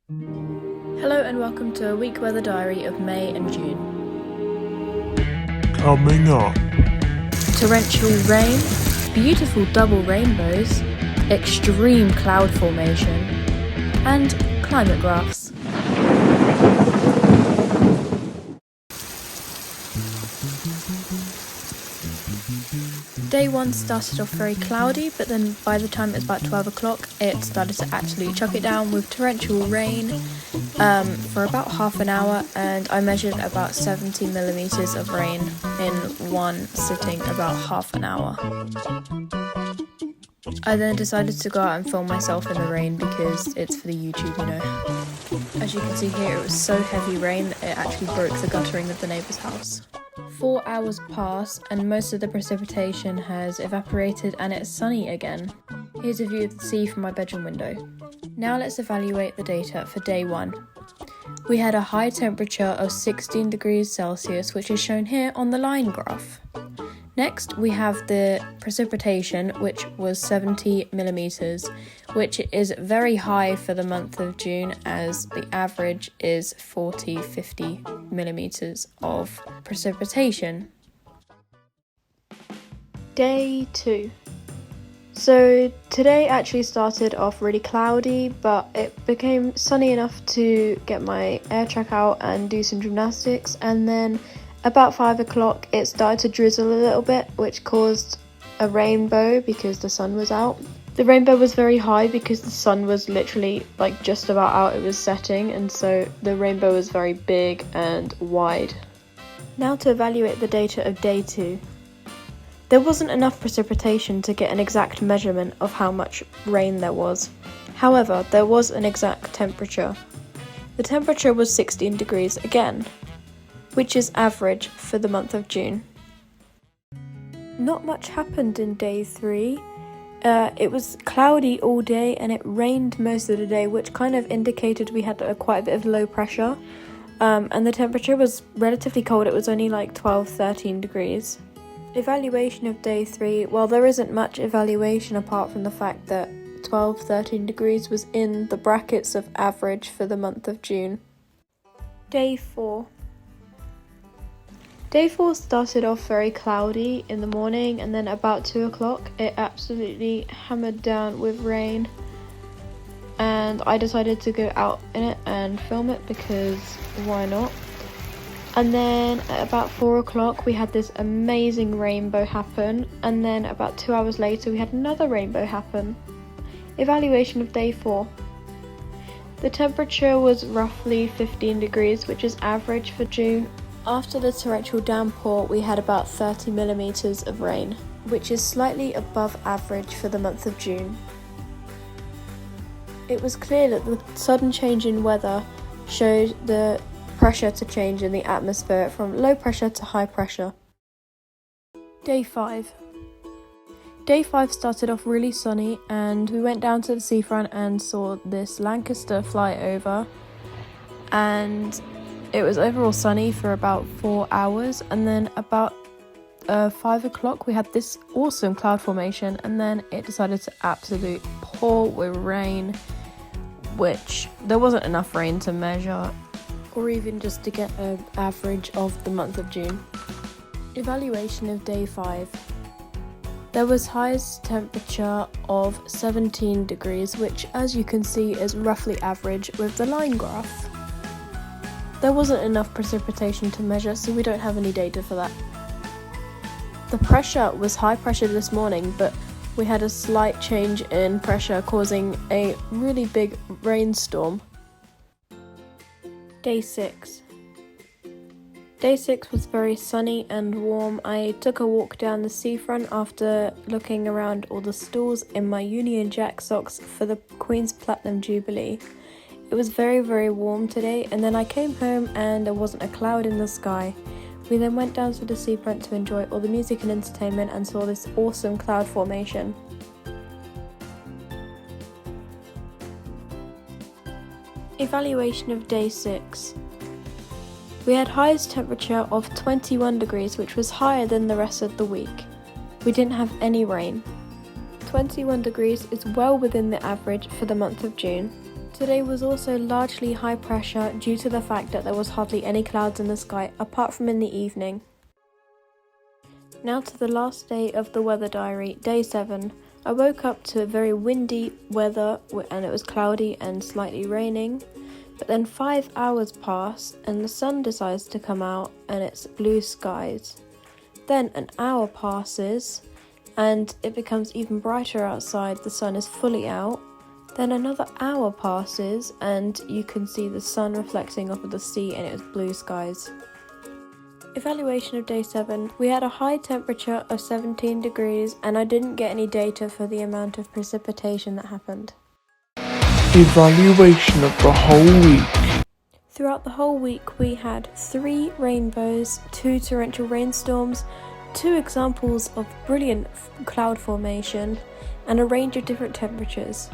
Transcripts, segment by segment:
Hello and welcome to a week weather diary of May and June. Coming up. Torrential rain, beautiful double rainbows, extreme cloud formation, and climate graphs. Day 1 started off very cloudy, but then by the time it was about 12 o'clock, it started to actually chuck it down with torrential rain for about half an hour, and I measured about 70 millimeters of rain in one sitting about half an hour. I then decided to go out and film myself in the rain because it's for the YouTube, As you can see here, it was so heavy rain that it actually broke the guttering of the neighbour's house. 4 hours pass and most of the precipitation has evaporated and it's sunny again. Here's a view of the sea from my bedroom window. Now let's evaluate the data for day 1. We had a high temperature of 16 degrees Celsius, which is shown here on the line graph. Next, we have the precipitation, which was 70 millimeters, which is very high for the month of June, as the average is 40-50 millimeters of precipitation. Day 2. So today actually started off really cloudy, but it became sunny enough to get my air track out and do some gymnastics, and then about 5 o'clock it started to drizzle a little bit, which caused a rainbow because the sun was out. The rainbow was very high because the sun was literally just about out, it was setting, and so the rainbow was very big and wide. Now to evaluate the data of day 2. There wasn't enough precipitation to get an exact measurement of how much rain there was. However, there was an exact temperature. The temperature was 16 degrees again, which is average for the month of June. Not much happened in day 3. It was cloudy all day and it rained most of the day, which kind of indicated we had quite a bit of low pressure. And the temperature was relatively cold, it was only 12-13 degrees. Evaluation of day 3, well, there isn't much evaluation apart from the fact that 12-13 degrees was in the brackets of average for the month of June. Day 4. Day 4 started off very cloudy in the morning, and then about 2 o'clock it absolutely hammered down with rain, and I decided to go out in it and film it because why not? And then at about 4 o'clock we had this amazing rainbow happen, and then about 2 hours later we had another rainbow happen. Evaluation of day 4. The temperature was roughly 15 degrees, which is average for June. After the torrential downpour, we had about 30 millimeters of rain, which is slightly above average for the month of June. It was clear that the sudden change in weather showed the pressure to change in the atmosphere from low pressure to high pressure. Day 5. Day 5 started off really sunny, and we went down to the seafront and saw this Lancaster fly over, and it was overall sunny for about 4 hours, and then about 5 o'clock we had this awesome cloud formation, and then it decided to absolutely pour with rain, which there wasn't enough rain to measure or even just to get an average of the month of June. Evaluation of day 5. There was highest temperature of 17 degrees, which as you can see is roughly average with the line graph. There wasn't enough precipitation to measure, so we don't have any data for that. The pressure was high pressure this morning, but we had a slight change in pressure causing a really big rainstorm. Day 6. Day 6 was very sunny and warm. I took a walk down the seafront after looking around all the stalls in my Union Jack socks for the Queen's Platinum Jubilee. It was very, very warm today, and then I came home and there wasn't a cloud in the sky. We then went down to the seafront to enjoy all the music and entertainment and saw this awesome cloud formation. Evaluation of day 6. We had highest temperature of 21 degrees, which was higher than the rest of the week. We didn't have any rain. 21 degrees is well within the average for the month of June. Today was also largely high pressure due to the fact that there was hardly any clouds in the sky apart from in the evening. Now to the last day of the weather diary, day 7. I woke up to very windy weather and it was cloudy and slightly raining. But then 5 hours pass and the sun decides to come out and it's blue skies. Then an hour passes and it becomes even brighter outside, the sun is fully out. Then another hour passes and you can see the sun reflecting off of the sea and it was blue skies. Evaluation of day 7. We had a high temperature of 17 degrees and I didn't get any data for the amount of precipitation that happened. Evaluation of the whole week. Throughout the whole week we had 3 rainbows, 2 torrential rainstorms, 2 examples of brilliant cloud formation, and a range of different temperatures.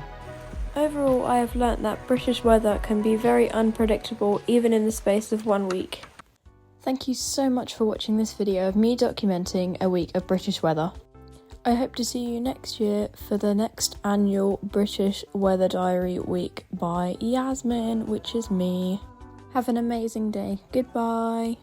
Overall, I have learnt that British weather can be very unpredictable even in the space of 1 week. Thank you so much for watching this video of me documenting a week of British weather. I hope to see you next year for the next annual British Weather Diary week by Yasmin, which is me. Have an amazing day. Goodbye.